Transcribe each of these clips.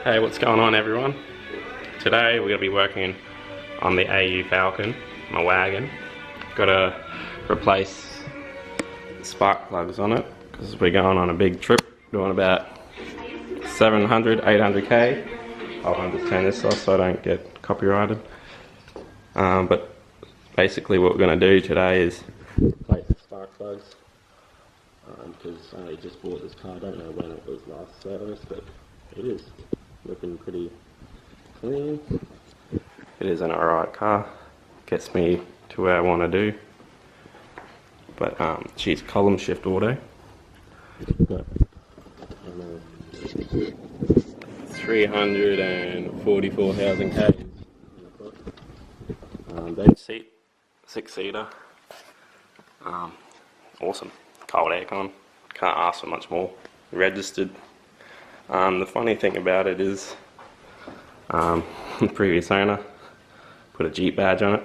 Hey, what's going on everyone? Today we're going to be working on the AU Falcon, my wagon. Got to replace spark plugs on it because we're going on a big trip, doing about 700, 800k. I'll understand this off so I don't get copyrighted. But basically what we're going to do today is replace the spark plugs because I only just bought this car. I don't know when it was last serviced, but it is looking pretty clean. It is an alright car, gets me to where I want to do. But she's column shift auto. Got 344,000 Ks. Bench seat, 6-seater. Awesome. Cold aircon. Can't ask for much more. Registered. The funny thing about it is, the previous owner put a Jeep badge on it.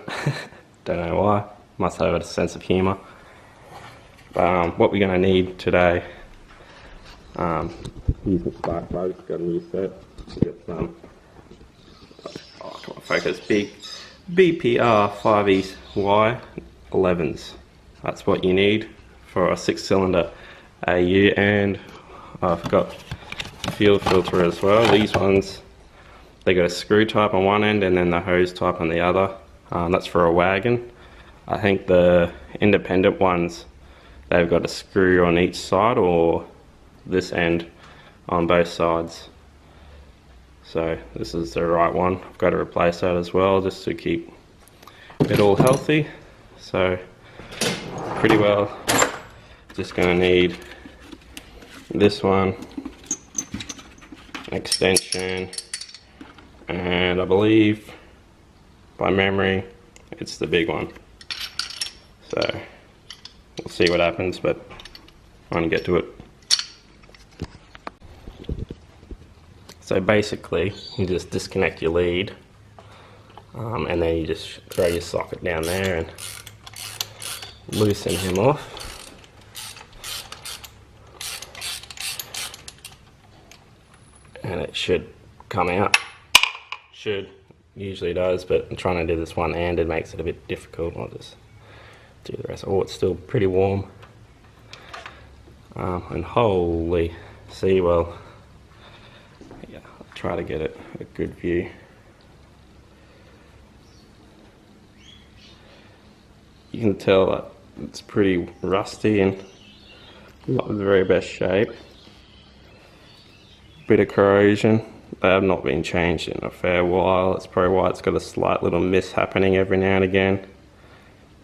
Don't know why. Must have a sense of humour. What we're going to need today, use some spark plugs. Got a new set. Got some. Oh, come on, focus. Big BPR 5EY 11s. That's what you need for a 6-cylinder AU, and I forgot fuel filter as well. These ones, they got a screw type on one end and then the hose type on the other. That's for a wagon. I think the independent ones, they've got a screw on each side or this end on both sides. So this is the right one. I've got to replace that as well just to keep it all healthy. So pretty well just going to need this one, extension, and I believe by memory it's the big one. So we'll see what happens, but I'm gonna get to it. So basically you just disconnect your lead and then you just throw your socket down there and loosen him off. And it should come out. Should, usually does, but I'm trying to do this one-handed, makes it a bit difficult. I'll just do the rest. Oh, it's still pretty warm. And holy, see, well, yeah, I'll try to get it a good view. You can tell that it's pretty rusty and not in the very best shape. Bit of corrosion. They have not been changed in a fair while. It's probably why it's got a slight little miss happening every now and again.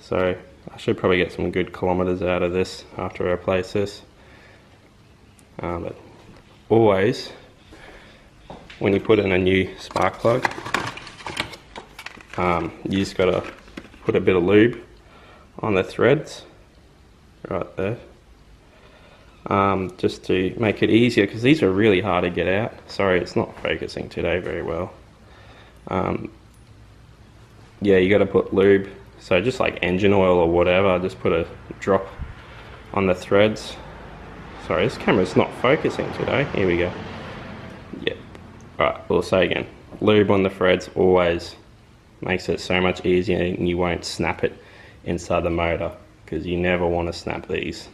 So I should probably get some good kilometers out of this after I replace this. But always, when you put in a new spark plug, you just got to put a bit of lube on the threads right there. Just to make it easier, because these are really hard to get out. Sorry, it's not focusing today very well. Yeah, you got to put lube, so just like engine oil or whatever, just put a drop on the threads. Sorry, this camera's not focusing today. Here we go. Yeah. Alright, we'll say again. Lube on the threads always makes it so much easier, and you won't snap it inside the motor, because you never want to snap these.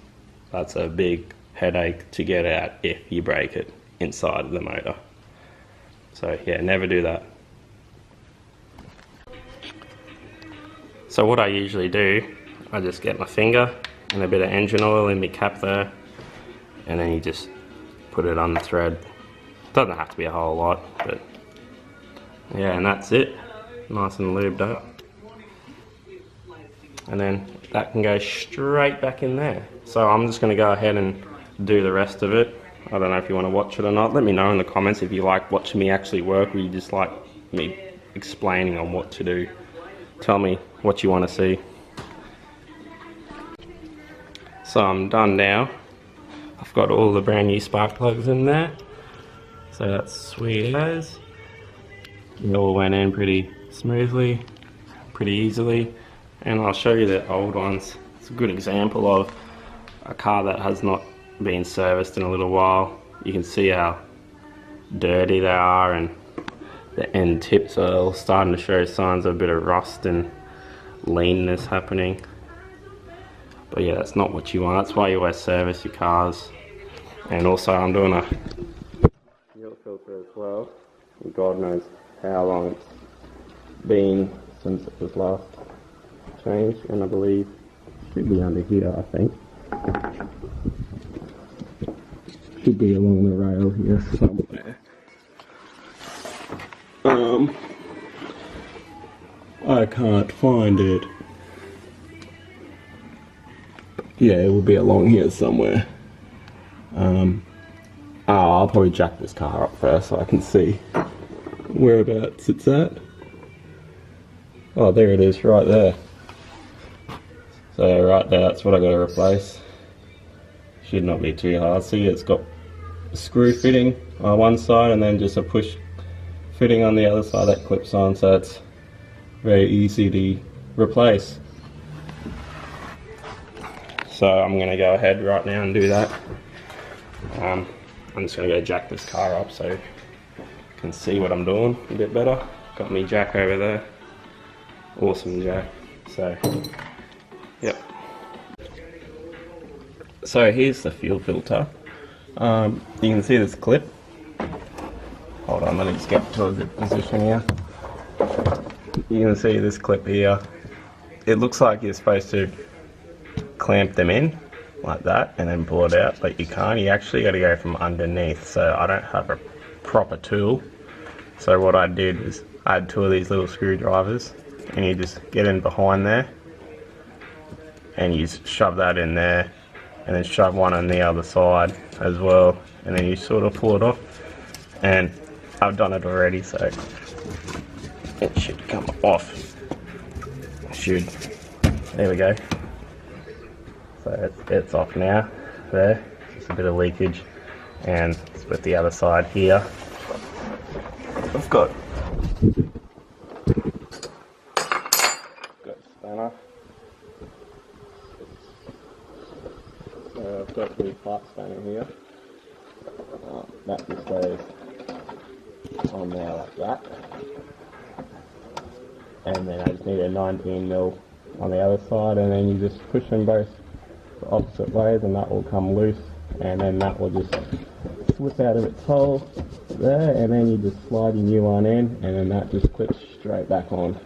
That's a big headache to get out if you break it inside of the motor. So yeah, never do that. So what I usually do, I just get my finger and a bit of engine oil in my cap there, and then you just put it on the thread. Doesn't have to be a whole lot, but yeah, and that's it. Nice and lubed up. And then that can go straight back in there. So I'm just going to go ahead and do the rest of it. I don't know if you want to watch it or not. Let me know in the comments if you like watching me actually work, or you just like me explaining on what to do. Tell me what you want to see. So I'm done now. I've got all the brand new spark plugs in there. So that's sweet as. It all went in pretty smoothly, pretty easily. And I'll show you the old ones. It's a good example of a car that has not been serviced in a little while. You can see how dirty they are, and the end tips are all starting to show signs of a bit of rust and leanness happening. But yeah, that's not what you want. That's why you always service your cars. And also I'm doing a fuel filter as well. God knows how long it's been since it was last changed, and I believe it should be under here, I think. Should be along the rail here somewhere. I can't find it. Yeah, it will be along here somewhere. I'll probably jack this car up first so I can see whereabouts it's at. Oh, there it is, right there. So right there, that's what I got to replace. Should not be too hard. See, it's got a screw fitting on one side and then just a push fitting on the other side that clips on, so it's very easy to replace. So I'm going to go ahead right now and do that. I'm just going to go jack this car up so you can see what I'm doing a bit better. Got me jack over there. Awesome jack. So, yep. So here's the fuel filter. You can see this clip. Hold on, let me just get to a good position here. You can see this clip here. It looks like you're supposed to clamp them in like that and then pull it out, but you can't. You actually got to go from underneath. So I don't have a proper tool. So what I did is I had two of these little screwdrivers, and you just get in behind there and you shove that in there, and then shove one on the other side as well, and then you sort of pull it off. And I've done it already, so it should come off. Should. There we go. So it's off now. There, just a bit of leakage, and it's with the other side here. I've got spanner. So I've got the pipe spanner here. That just goes on there like that, and then I just need a 19mm on the other side, and then you just push them both the opposite ways, and that will come loose, and then that will just slip out of its hole there, and then you just slide your new one in, and then that just clips straight back on,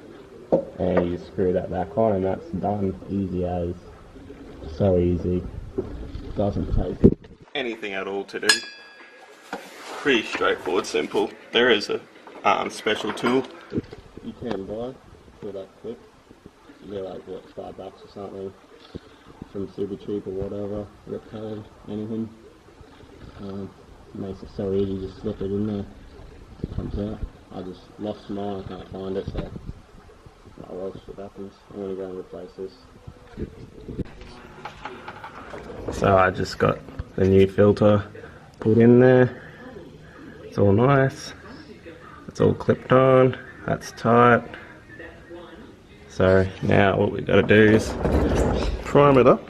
and you screw that back on, and that's done. Easy as. So easy. Doesn't take anything at all to do. Pretty straightforward, simple. There is a special tool you can buy for that clip. They're like, what, $5 or something, from Super Cheap or whatever, Rip Curl, anything. Makes it so easy, just slip it in there, it comes out. I just lost mine, I can't find it, so oh well, shit happens. I'm going to go and replace this. So I just got the new filter put in there. It's all nice. It's all clipped on. That's tight. So now what we've got to do is prime it up.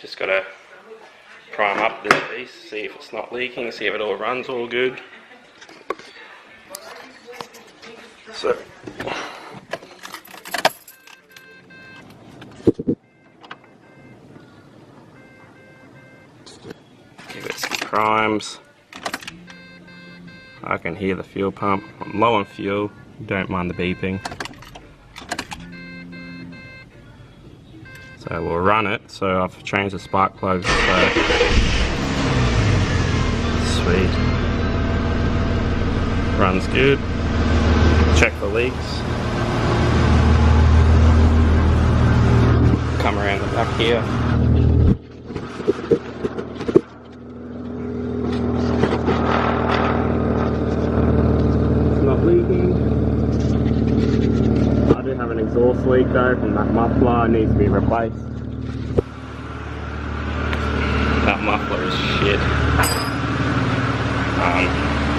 Just got to prime up this piece, see if it's not leaking, see if it all runs all good. So give it some primes. I can hear the fuel pump. I'm low on fuel, don't mind the beeping. So we'll run it. So I've changed the spark plugs, so sweet. Runs good. Check the leaks. Come around the back here. Leaking. I do have an exhaust leak though from that muffler. It needs to be replaced. That muffler is shit.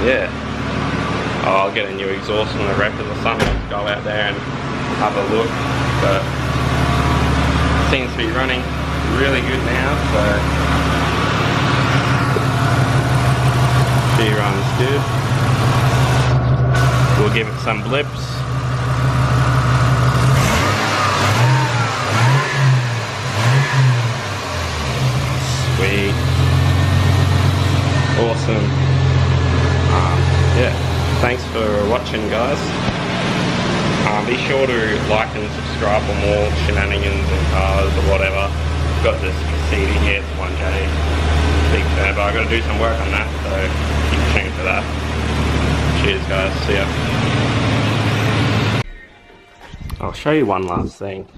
Yeah. I'll get a new exhaust from the Raptors or something. Go out there and have a look. But it seems to be running really good now, so she runs good. We'll give it some blips. Sweet. Awesome. Yeah, thanks for watching, guys. Be sure to like and subscribe for more shenanigans and cars or whatever. Got this proceeding here, it's 1J big turbo. I've got to do some work on that, so keep tuned for that. Cheers, guys. See ya. I'll show you one last thing.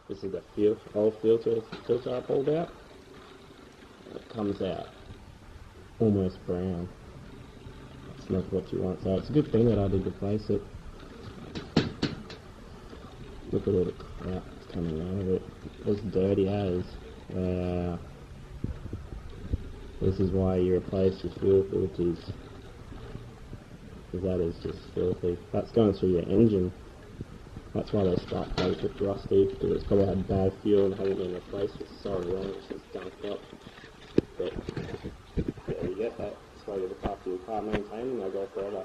This is the old filter I pulled out. It comes out almost brown. It's not what you want, so it's a good thing that I did replace it. Look at all the crap that's coming out of it. It's dirty as. Wow. This is why you replace your fuel filters. Because that is just filthy. That's going through your engine. That's why they start a bit rusty, because it's probably had bad fuel and hasn't been replaced. It's so wrong, it's just dunked up. But yeah, you get that. That's why you look after your car, maintain them, they go forever.